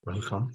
Welcome.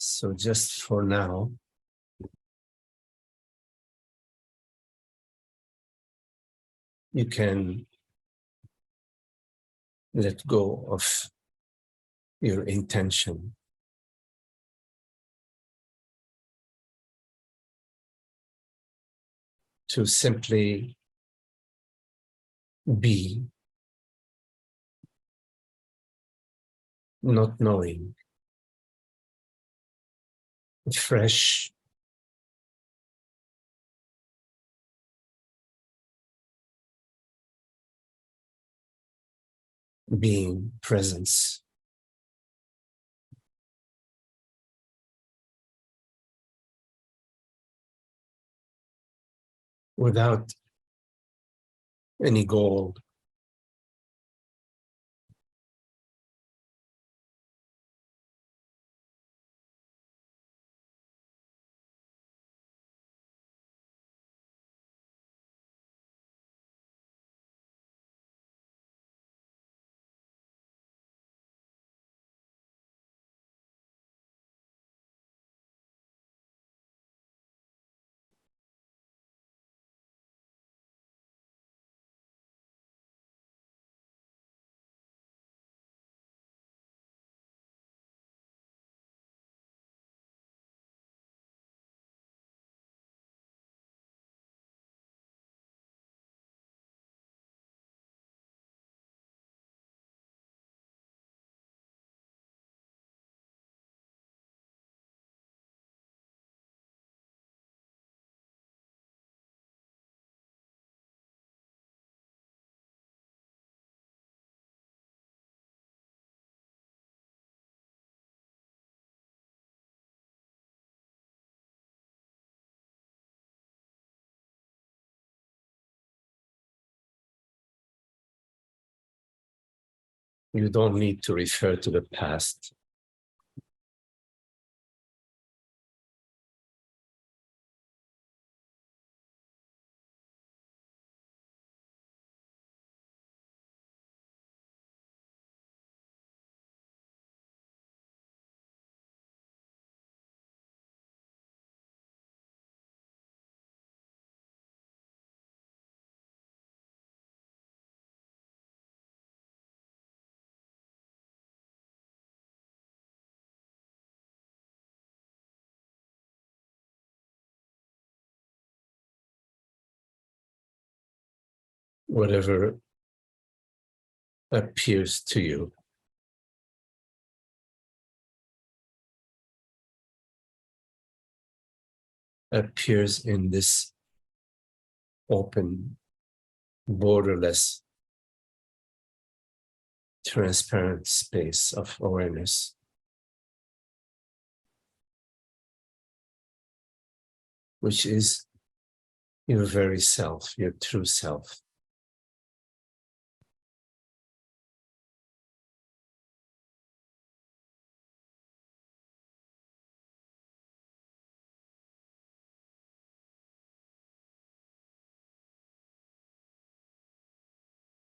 So just for now, you can let go of your intention to simply be, not knowing, fresh, being, presence, without any goal, you don't need to refer to the past. Whatever appears to you, appears in this open, borderless, transparent space of awareness. Which is your very self, your true self.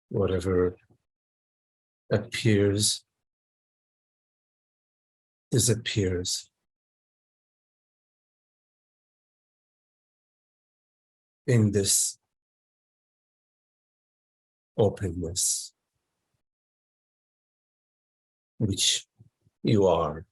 whatever appears disappears in this openness, which you are.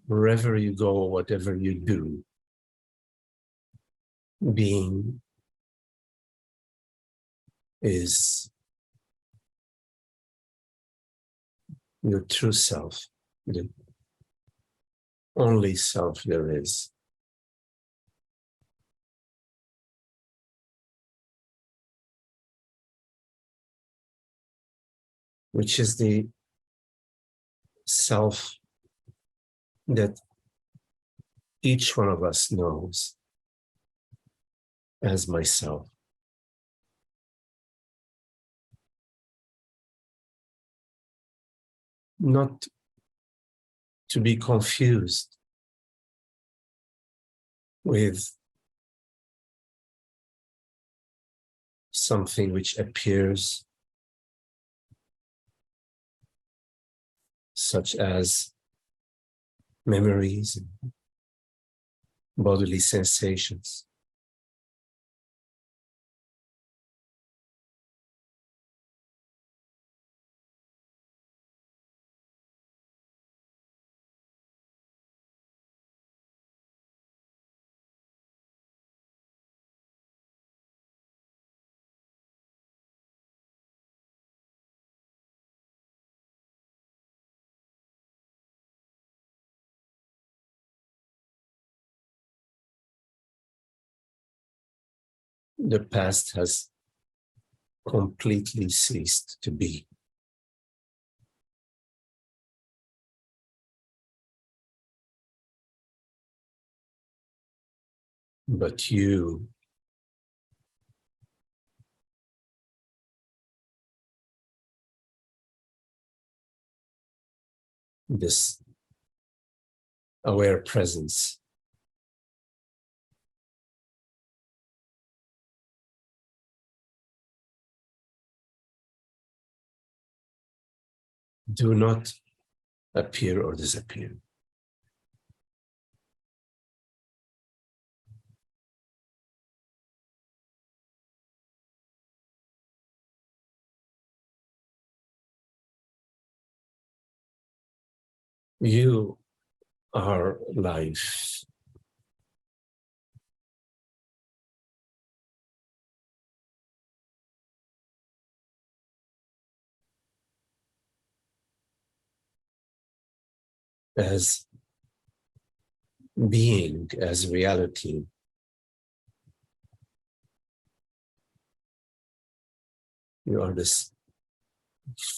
Wherever you go, whatever you do, being is your true self, the only self there is. Which is the self that each one of us knows as myself. Not to be confused with something which appears, such as memories and bodily sensations. The past has completely ceased to be. But you, this aware presence, do not appear or disappear. You are life. As being, as reality, you are this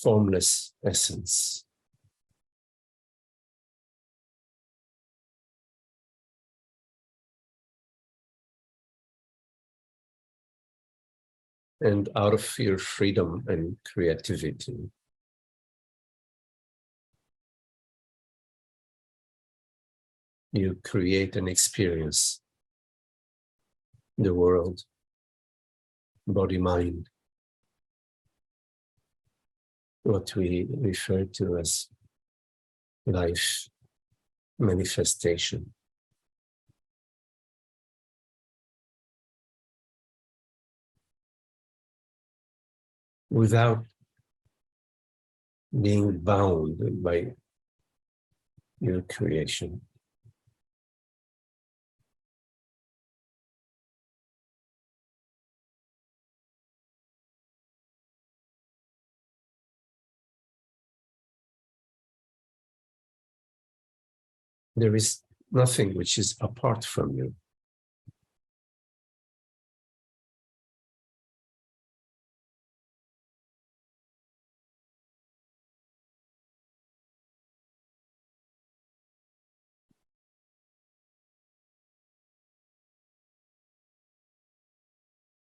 formless essence. And out of your freedom and creativity, you create and experience the world, body, mind, what we refer to as life manifestation. Without being bound by your creation. There is nothing which is apart from you.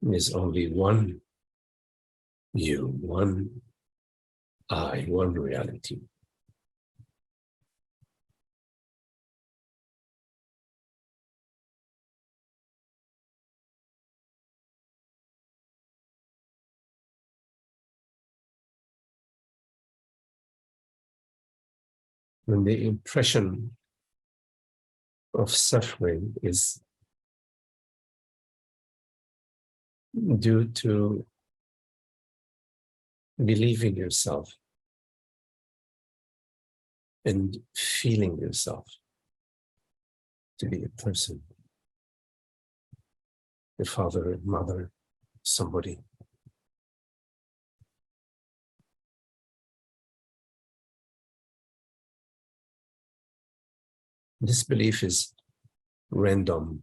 is only one you, one I, one reality. When the impression of suffering is due to believing yourself and feeling yourself to be a person, a father, a mother, somebody. This belief is random.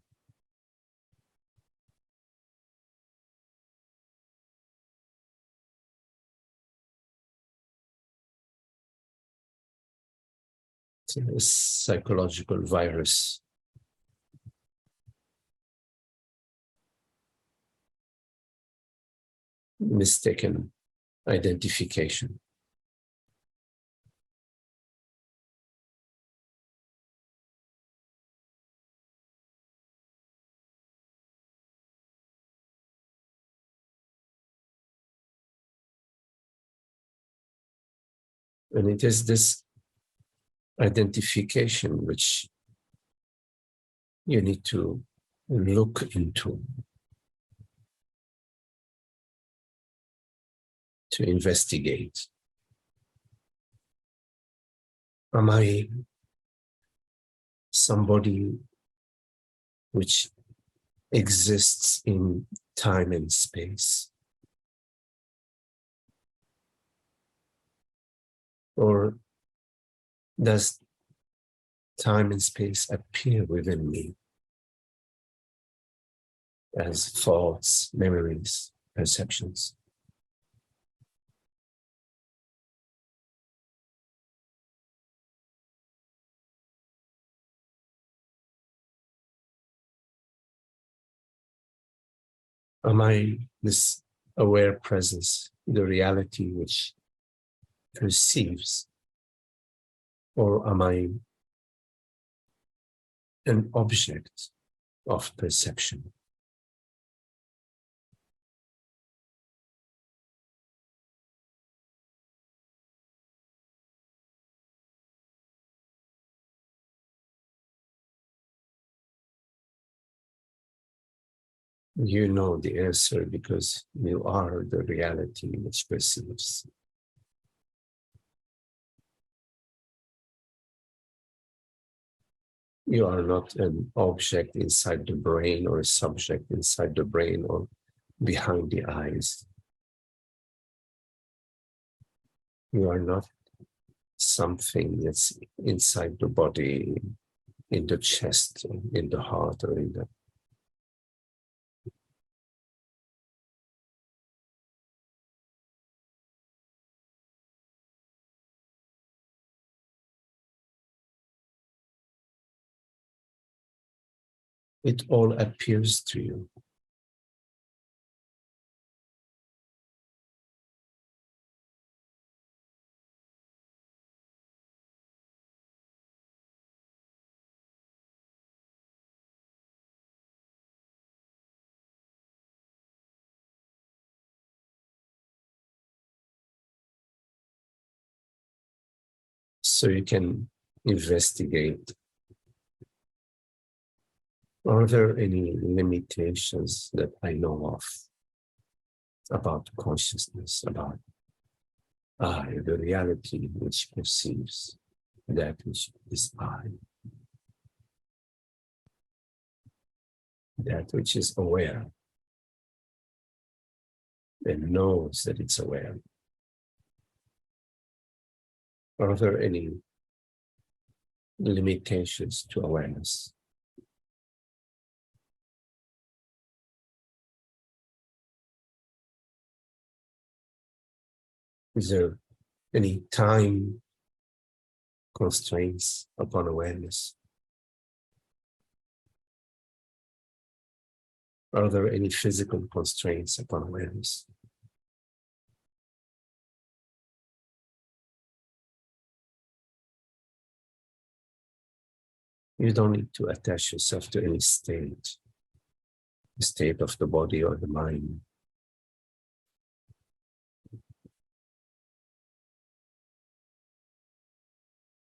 It's a psychological virus. Mistaken identification. And it is this identification which you need to look into, to investigate. Am I somebody which exists in time and space? Or does time and space appear within me as thoughts, memories, perceptions? Am I this aware presence, the reality which perceives? Or am I an object of perception? You know the answer because you are the reality which perceives. You are not an object inside the brain or a subject inside the brain or behind the eyes. You are not something that's inside the body, in the chest, in the heart, or in the... It all appears to you. So you can investigate. Are there any limitations that I know of about consciousness, about I, the reality which perceives that which is I, that which is aware and knows that it's aware? Are there any limitations to awareness? Is there any time constraints upon awareness? Are there any physical constraints upon awareness? You don't need to attach yourself to any state, the state of the body or the mind.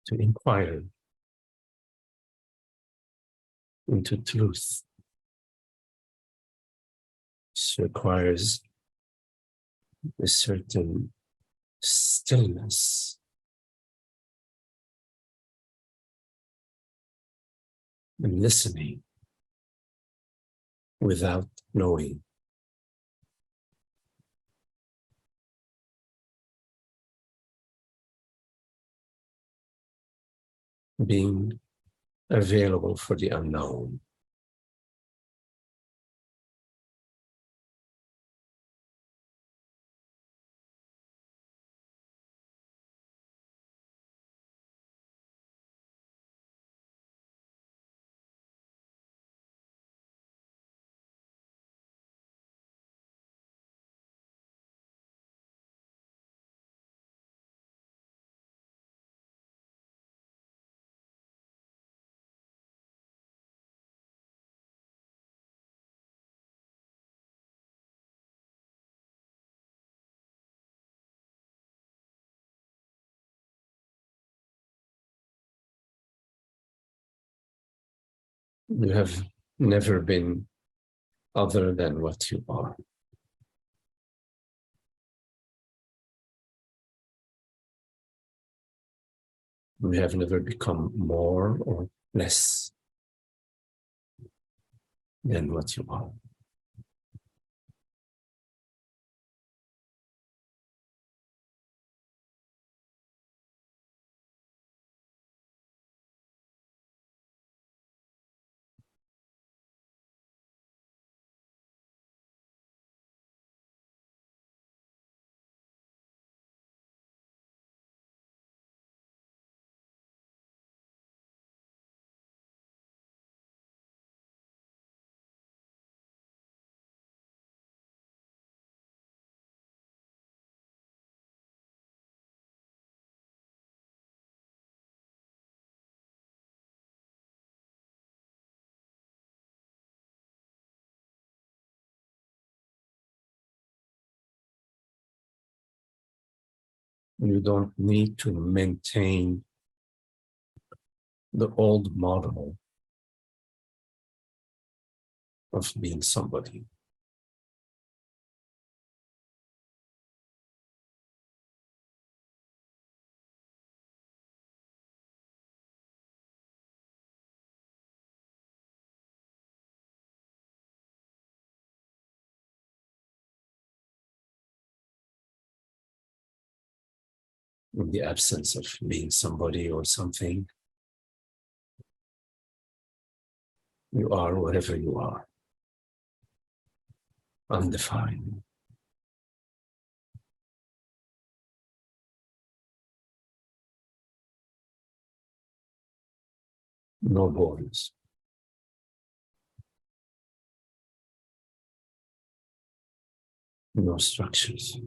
To inquire into truth. This requires a certain stillness and listening without knowing. Being available for the unknown. You have never been other than what you are. You have never become more or less than what you are. You don't need to maintain the old model of being somebody. In the absence of being somebody or something, you are whatever you are, undefined. No borders. No structures.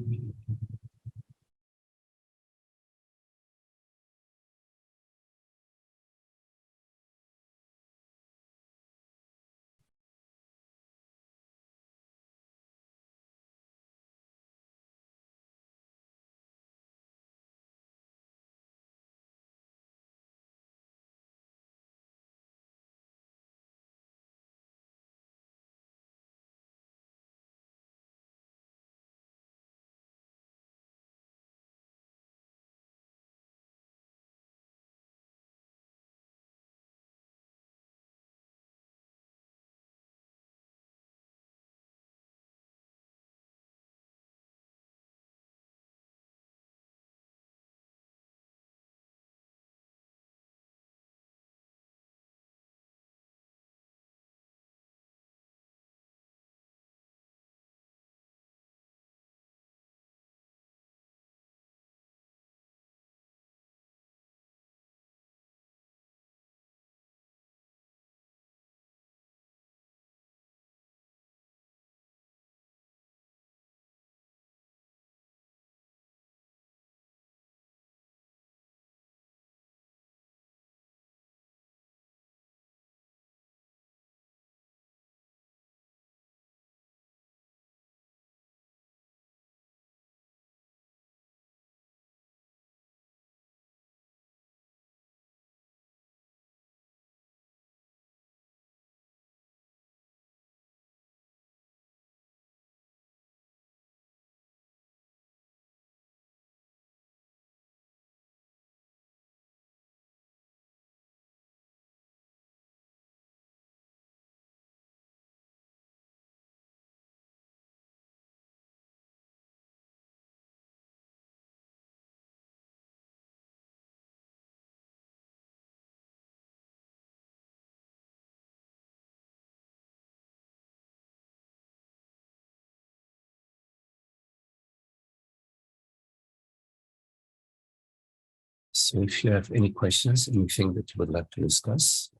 So if you have any questions, anything that you would like to discuss.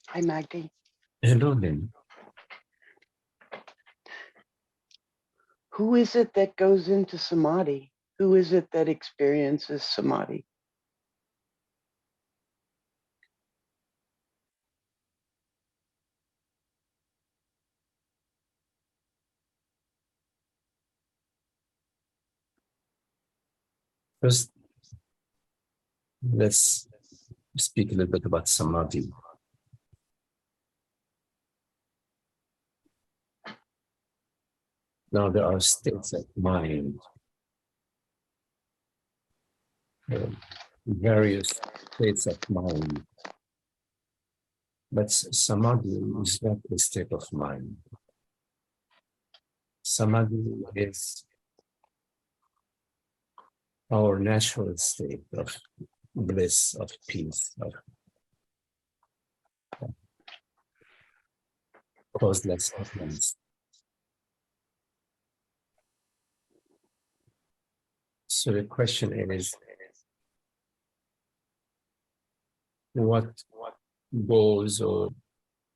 Hi, Magdi. Hello, Lynn. Who is it that goes into samadhi? Who is it that experiences samadhi? First, let's speak a little bit about samadhi. Now, there are states of mind, various states of mind, but samadhi is not a state of mind. Samadhi is our natural state of bliss, of peace, of causeless happiness. So the question is, what goes or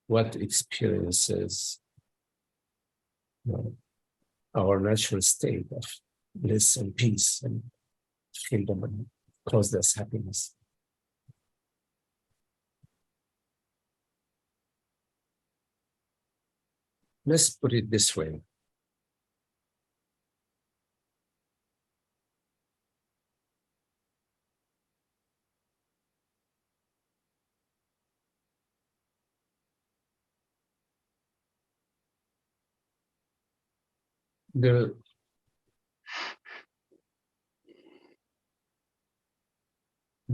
what experiences our natural state of bliss and peace and freedom and causeless happiness? Let's put it this way. The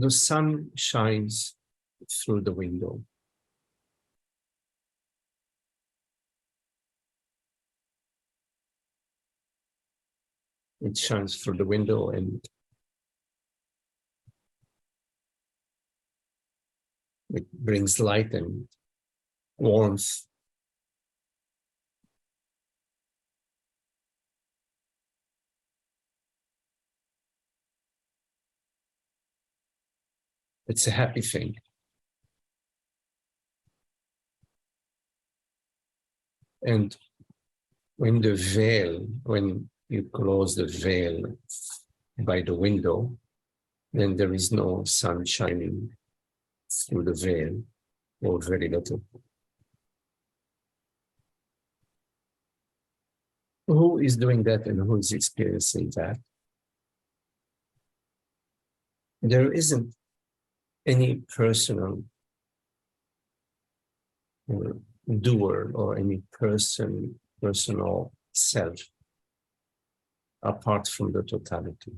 sun shines through the window. It shines through the window and it brings light and warmth. It's a happy thing. And when you close the veil by the window, then there is no sun shining through the veil, or very little. Who is doing that and who is experiencing that? There isn't any personal doer or any personal self apart from the totality.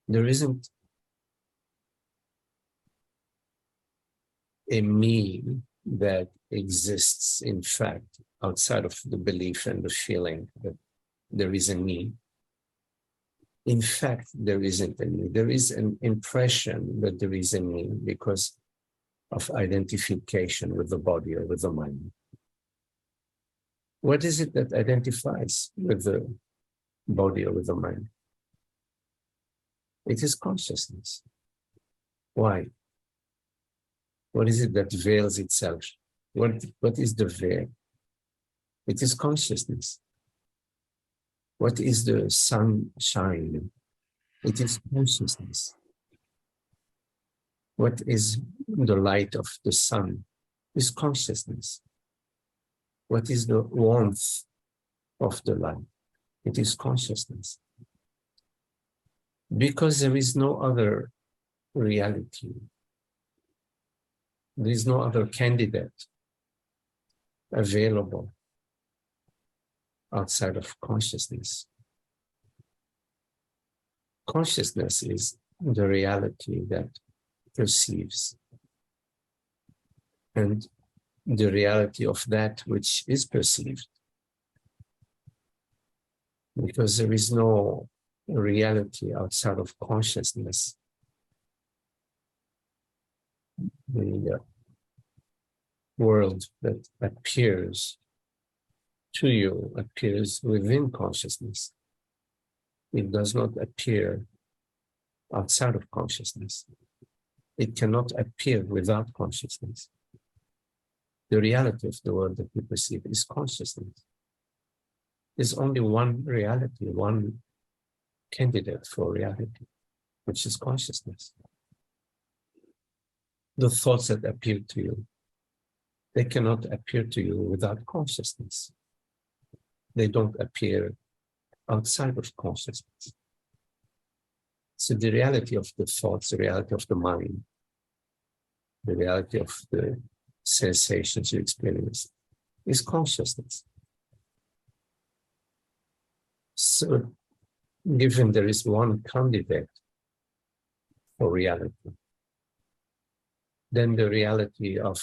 There isn't a me that exists, in fact, outside of the belief and the feeling that there is a me. In fact, there isn't a me. There is an impression that there is a me because of identification with the body or with the mind. What is it that identifies with the body or with the mind? It is consciousness. Why? What is it that veils itself? What is the veil? It is consciousness. What is the sunshine? It is consciousness. What is the light of the sun? It is consciousness. What is the warmth of the light? It is consciousness. Because there is no other reality. There is no other candidate available outside of consciousness. Consciousness is the reality that perceives, and the reality of that which is perceived. Because there is no reality outside of consciousness. world that appears to you appears within consciousness. It does not appear outside of consciousness. It cannot appear without consciousness. The reality of the world that we perceive is consciousness. There's only one reality, one candidate for reality, which is consciousness. The thoughts that appear to you, they cannot appear to you without consciousness. They don't appear outside of consciousness. So the reality of the thoughts, the reality of the mind, the reality of the sensations you experience is consciousness. So given there is one candidate for reality, then the reality of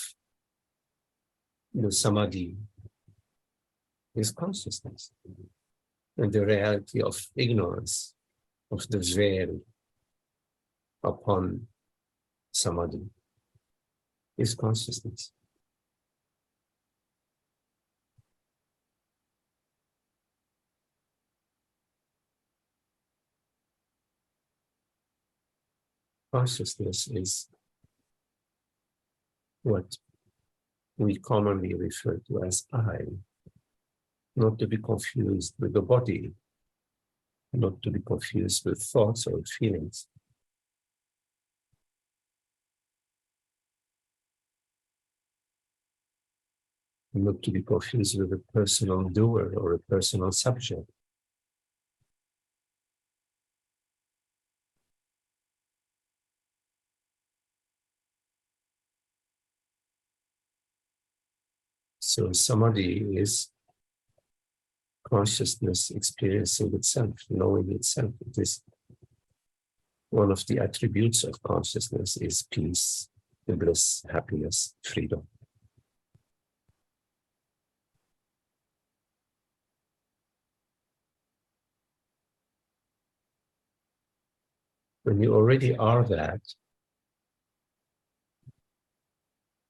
the samadhi is consciousness. And the reality of ignorance, of the veil upon samadhi, is consciousness. Consciousness is what we commonly refer to as I, not to be confused with the body, not to be confused with thoughts or feelings. Not to be confused with a personal doer or a personal subject. So samadhi is consciousness experiencing itself, knowing itself. It is one of the attributes of consciousness is peace, bliss, happiness, freedom. When you already are that,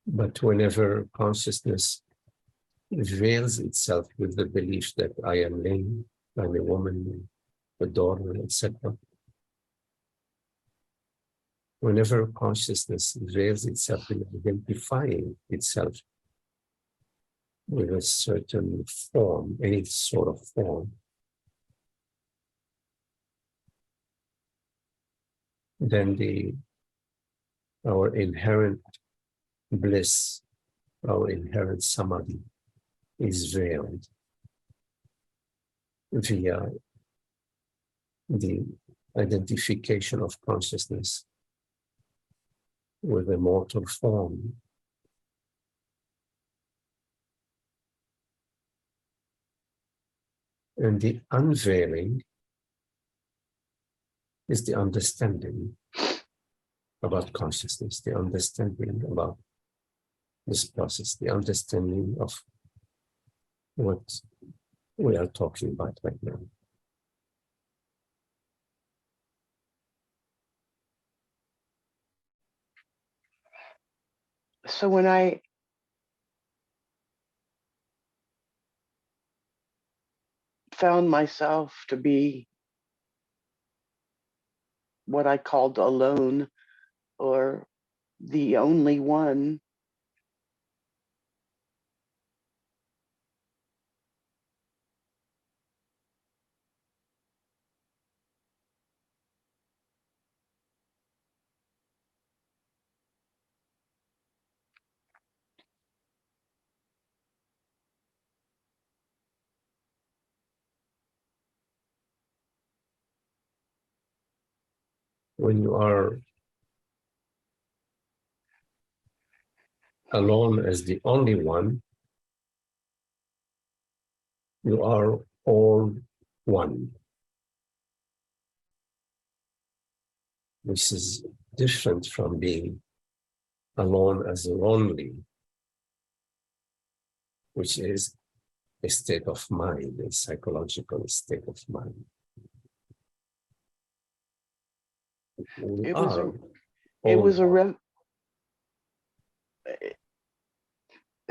but whenever consciousness veils itself with the belief that I am lame, I'm a woman, a daughter, etc. Whenever consciousness veils itself in identifying itself with a certain form, any sort of form, then our inherent bliss, our inherent samadhi is veiled via the identification of consciousness with a mortal form. And the unveiling is the understanding about consciousness, the understanding about this process, the understanding of what we are talking about right now. So when I found myself to be what I called alone or the only one, When you are alone as the only one, you are all one. This is different from being alone as lonely, which is a state of mind, a psychological state of mind. We it are was all one.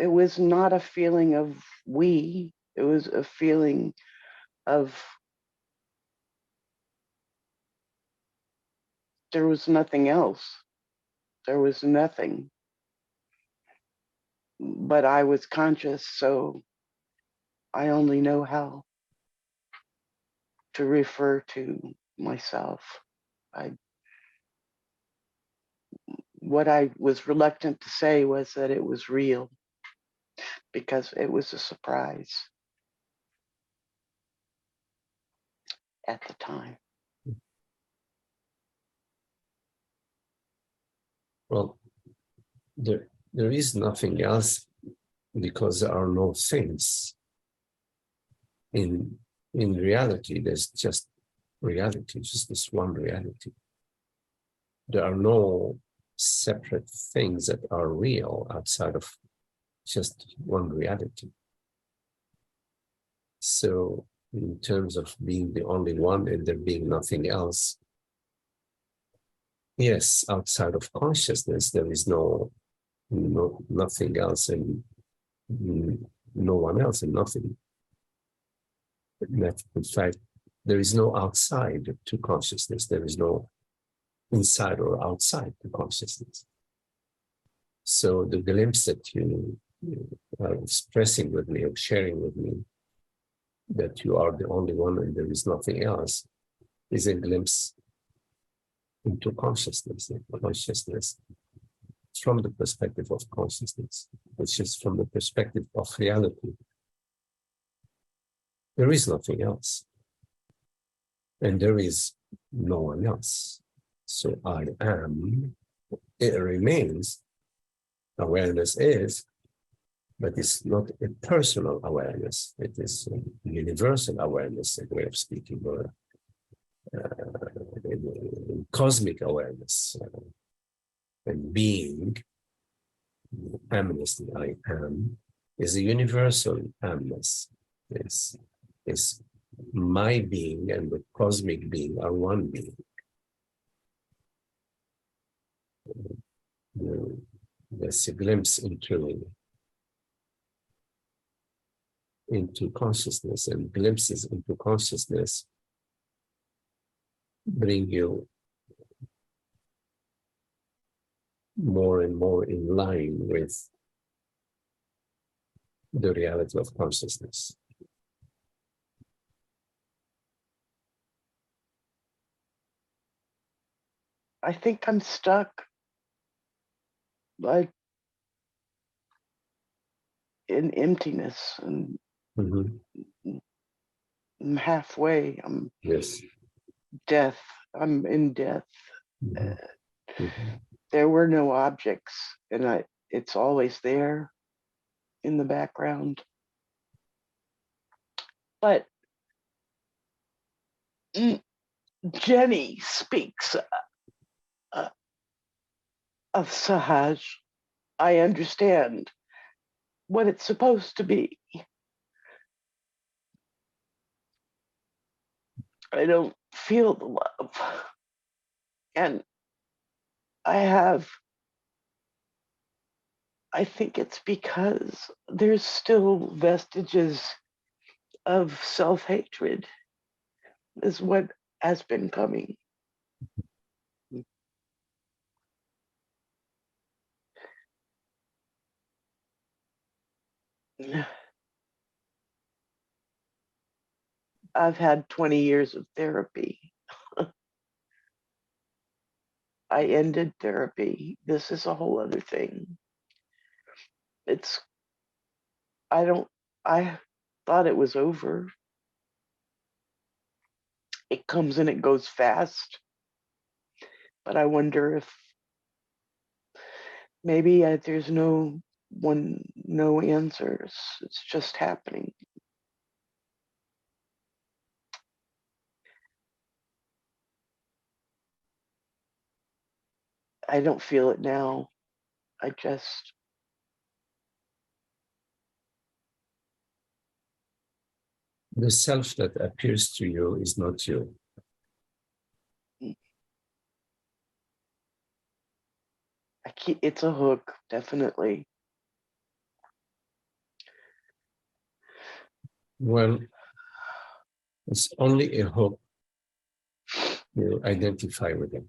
it was not a feeling of we, it was a feeling of there was nothing else. There was nothing. But I was conscious, so I only know how to refer to myself. What I was reluctant to say was that it was real, because it was a surprise at the time. Well, there is nothing else because there are no things. In reality, there's just reality, just this one reality. There are no separate things that are real outside of just one reality. So in terms of being the only one and there being nothing else, yes, outside of consciousness, there is nothing else and no one else and nothing. In fact, there is no outside to consciousness. There is no inside or outside to consciousness. So the glimpse that you are expressing with me or sharing with me, that you are the only one and there is nothing else, is a glimpse into consciousness from the perspective of consciousness, which is from the perspective of reality. There is nothing else. And there is no one else. So I am, it remains, awareness is, but it's not a personal awareness. It is a universal awareness, a way of speaking, or cosmic awareness. And being, amnesty, I am, is a universal amness. It's my being and the cosmic being are one being. There's a glimpse into consciousness, and glimpses into consciousness bring you more and more in line with the reality of consciousness. I think I'm stuck, like, in emptiness, and I'm halfway. I'm Yes. death. I'm in death. Mm-hmm. There were no objects, and it's always there in the background. But Jenny speaks of Sahaj. I understand what it's supposed to be. I don't feel the love. And I think it's because there's still vestiges of self-hatred is what has been coming. I've had 20 years of therapy. I ended therapy. This is a whole other thing. I thought it was over. It comes and it goes fast. But I wonder if maybe there's no answers. It's just happening. I don't feel it now. The self that appears to you is not you. It's a hook, definitely. Well, it's only a hope you identify with it.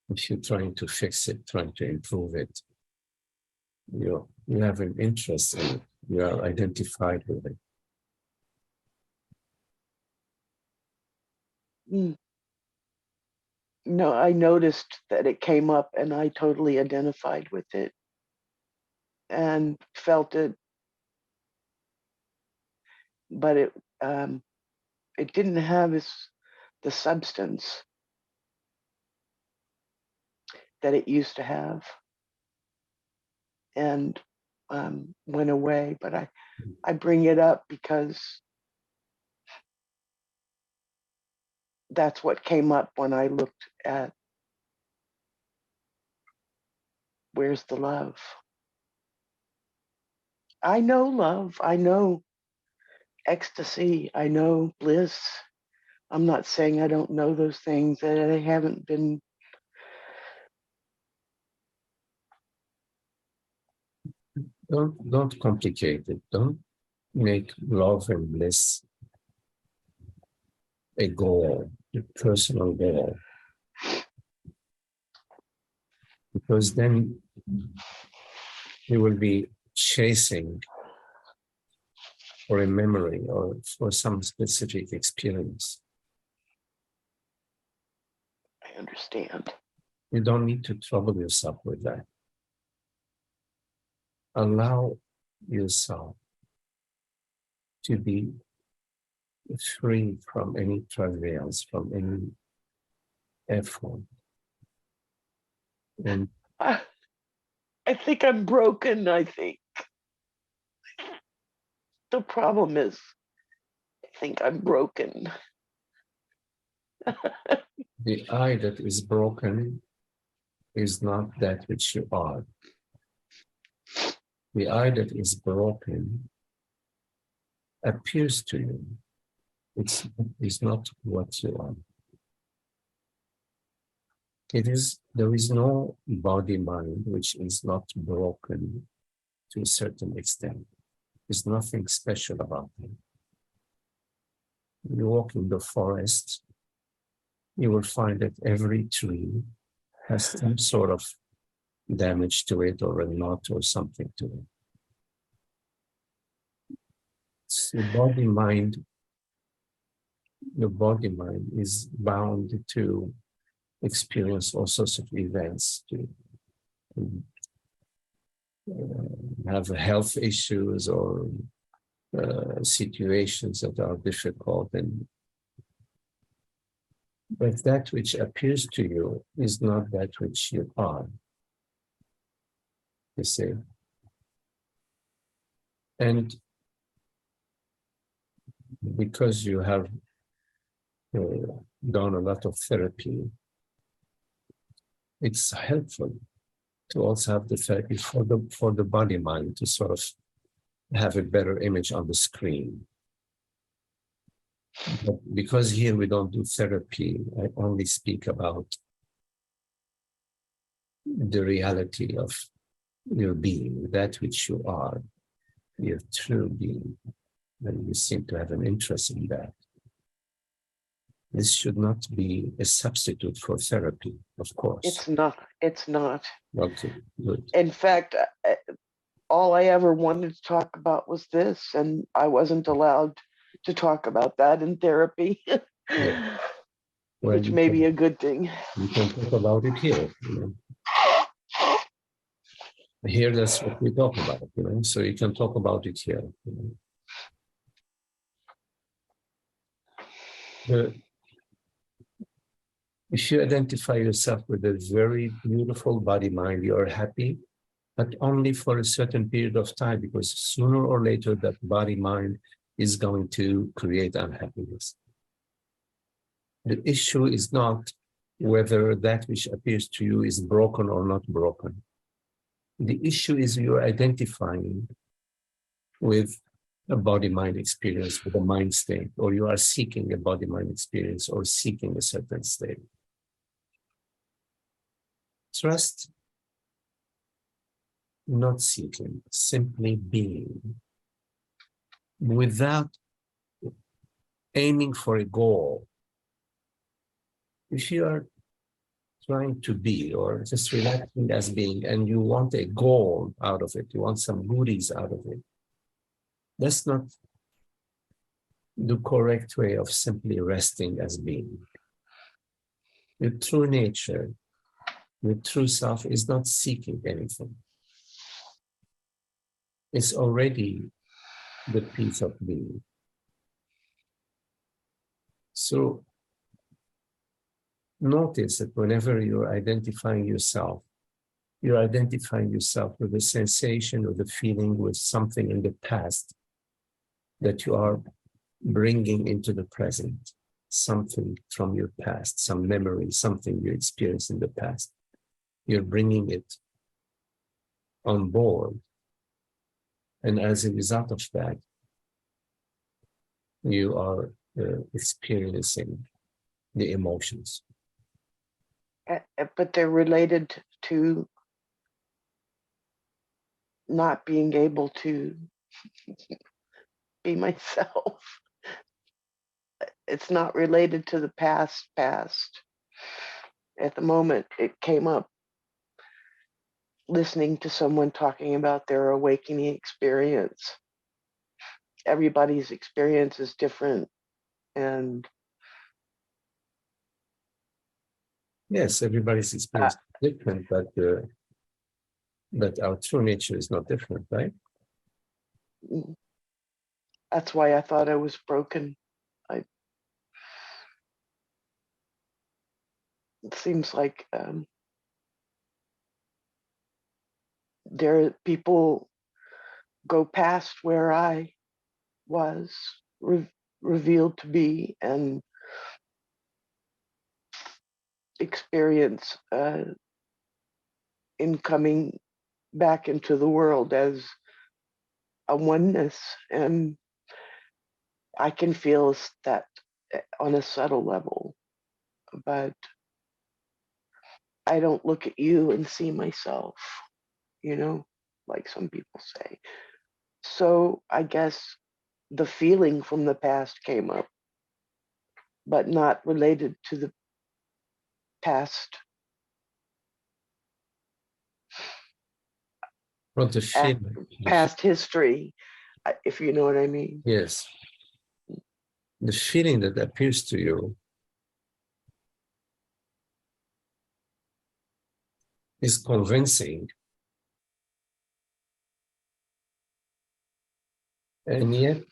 If you're trying to fix it, trying to improve it, you have an interest in it. You are identified with it. No, I noticed that it came up and I totally identified with it and felt it, but it didn't have the substance that it used to have, and went away. But I bring it up because that's what came up when I looked at where's the love. I know love. I know ecstasy. I know bliss. I'm not saying I don't know those things, that I haven't been. Don't complicate it. Don't make love and bliss a goal, a personal goal. Because then you will be chasing for a memory or for some specific experience. I understand. You don't need to trouble yourself with that. Allow yourself to be free from any travails, from any effort. And I think I'm broken. I think the problem is, I think I'm broken. the I that is broken is not that which you are. The I that is broken appears to you. It's not what you are. There is no body mind which is not broken to a certain extent. There's nothing special about it. You walk in the forest, you will find that every tree has some sort of damage to it or a knot or something to it. So your body mind is bound to experience all sorts of events, to have health issues or situations that are difficult. But that which appears to you is not that which you are, you see. And because you have done a lot of therapy, it's helpful to also have the therapy for the body mind to sort of have a better image on the screen. But because here we don't do therapy, I only speak about the reality of your being, that which you are, your true being, and you seem to have an interest in that. This should not be a substitute for therapy, of course. It's not. It's not. Okay, good. In fact, all I ever wanted to talk about was this, and I wasn't allowed to talk about that in therapy, Yeah. Well, which may be a good thing. You can talk about it here. Here, that's what we talk about, so you can talk about it here. If you identify yourself with a very beautiful body mind, you are happy, but only for a certain period of time, because sooner or later that body mind is going to create unhappiness. The issue is not whether that which appears to you is broken or not broken. The issue is you're identifying with a body-mind experience, with a mind state, or you are seeking a body-mind experience or seeking a certain state. Trust, not seeking, simply being, without aiming for a goal. If you are trying to be or just relaxing as being and you want a goal out of it, you want some goodies out of it, that's not the correct way of simply resting as being. Your true nature, your true self is not seeking anything. It's already the peace of being. So notice that whenever you're identifying yourself with a sensation or the feeling with something in the past that you are bringing into the present, something from your past, some memory, something you experienced in the past. You're bringing it on board. And as a result of that, you are experiencing the emotions. But they're related to not being able to be myself. It's not related to the past. At the moment, it came up listening to someone talking about their awakening experience. Everybody's experience is different. And yes, everybody's experience is different, but our true nature is not different, right? That's why I thought I was broken. It seems like people go past where I was revealed to be and experience in coming back into the world as a oneness. And I can feel that on a subtle level, but I don't look at you and see myself, like some people say. So I guess the feeling from the past came up, but not related to the past. Well, the feeling, Past history, if you know what I mean. yes, the feeling that appears to you is convincing, and yet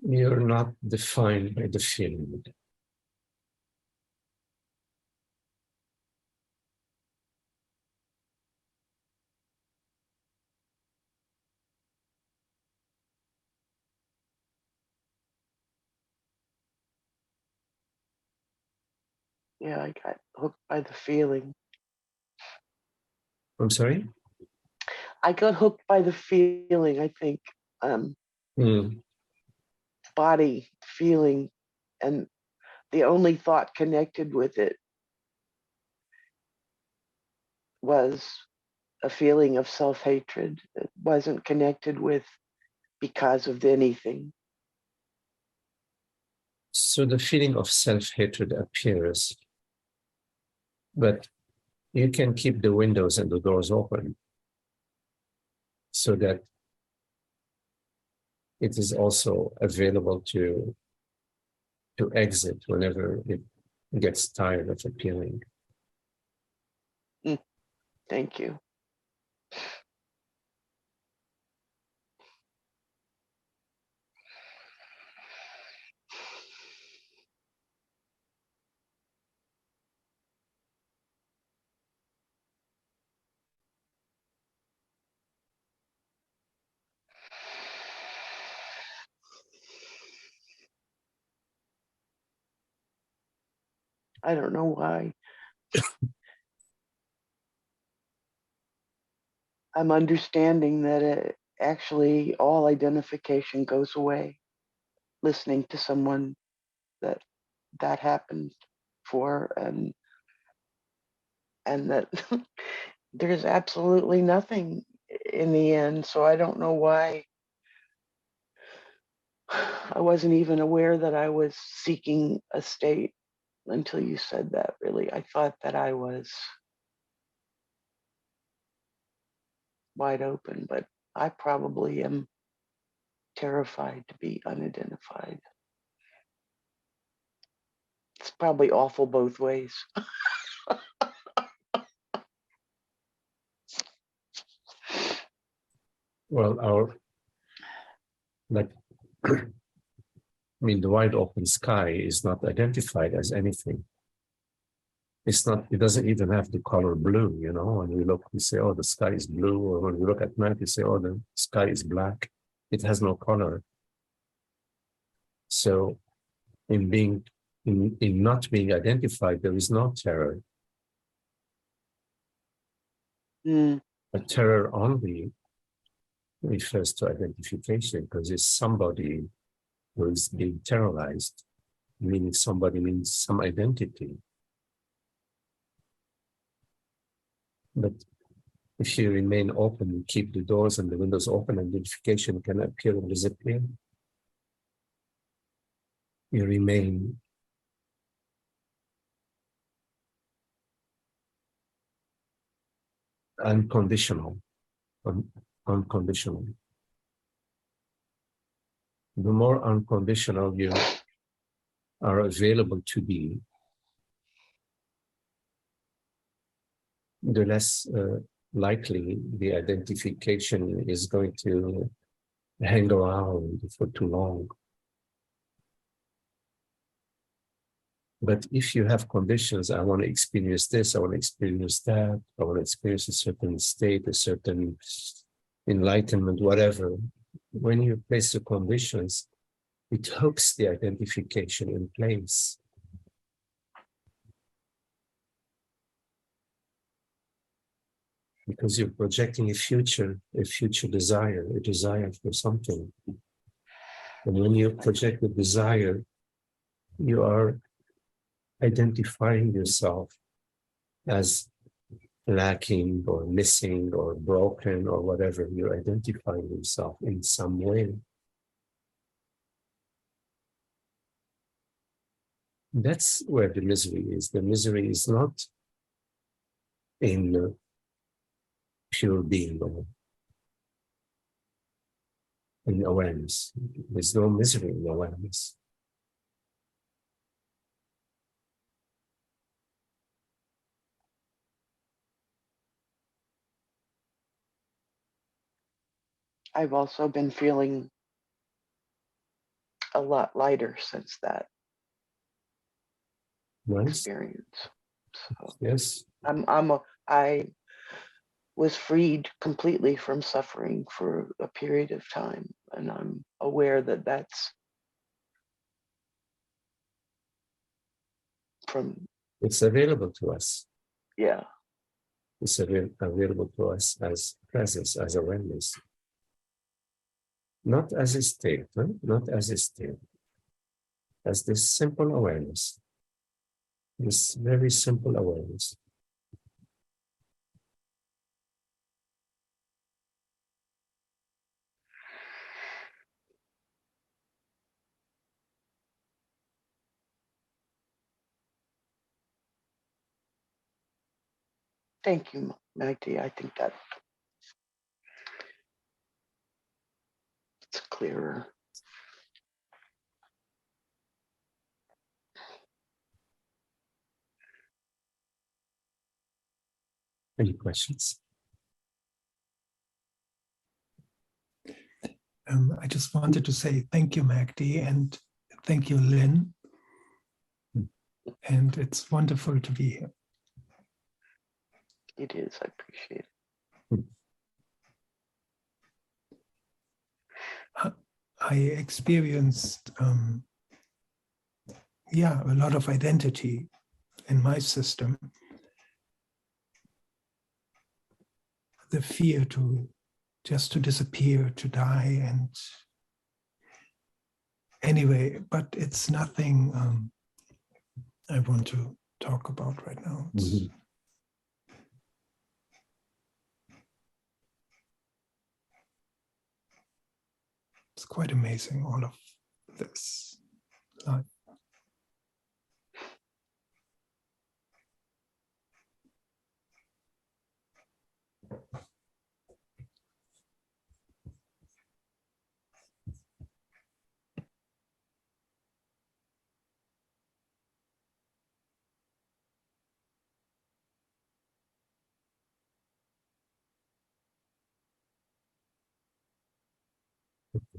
you're not defined by the feeling. Yeah, I got hooked by the feeling. I'm sorry? I got hooked by the feeling, I think. Body feeling, and the only thought connected with it was a feeling of self-hatred. It wasn't connected with because of anything. So the feeling of self-hatred appears, but you can keep the windows and the doors open so that it is also available to exit whenever it gets tired of appearing. Thank you. I don't know why. I'm understanding that actually all identification goes away listening to someone that that happened for, and that there's absolutely nothing in the end. So I don't know why I wasn't even aware that I was seeking a state until you said that, really. I thought that I was wide open, but I probably am terrified to be unidentified. It's probably awful both ways. Well, like, I mean, the wide open sky is not identified as anything. It's not, it doesn't even have the color blue, you know. When we look, we say, oh, the sky is blue. Or when we look at night, we say, oh, the sky is black. It has no color. So in not being identified, there is no terror. But terror only refers to identification, because it's somebody who is being terrorized, meaning somebody means some identity. But if you remain open, you keep the doors and the windows open, identification can appear and disappear. You remain unconditional, unconditional. The more unconditional you are available to be, the less likely the identification is going to hang around for too long. But if you have conditions, I want to experience this, I want to experience that, I want to experience a certain state, a certain enlightenment, whatever, when you place the conditions, it hooks the identification in place. Because you're projecting a future desire, a desire for something. And when you project a desire, you are identifying yourself as lacking or missing or broken or whatever. You're identifying yourself in some way. That's where the misery is. The misery is not in pure being or in awareness. There's no misery in awareness. I've also been feeling a lot lighter since that experience. So yes. I was freed completely from suffering for a period of time, and I'm aware that that's from. It's available to us. Yeah. It's available to us as presence, as awareness. Not as a state, huh? Not as a state. As this simple awareness. This very simple awareness. Thank you, Magdi. I think that it's clearer. Any questions? I just wanted to say thank you, Magdi, and thank you, Lynn. And it's wonderful to be here. It is. I appreciate it. I experienced, a lot of identity in my system. The fear to disappear, to die, and anyway, but it's nothing I want to talk about right now. It's quite amazing, all of this life.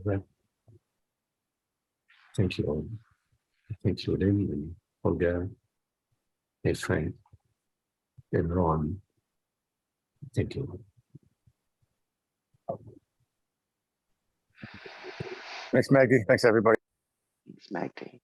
Well, thank you all. Thank you, Lynn and Holger, and Frank, and Ron. Thank you. Thanks, Maggie. Thanks, everybody. Thanks, Maggie.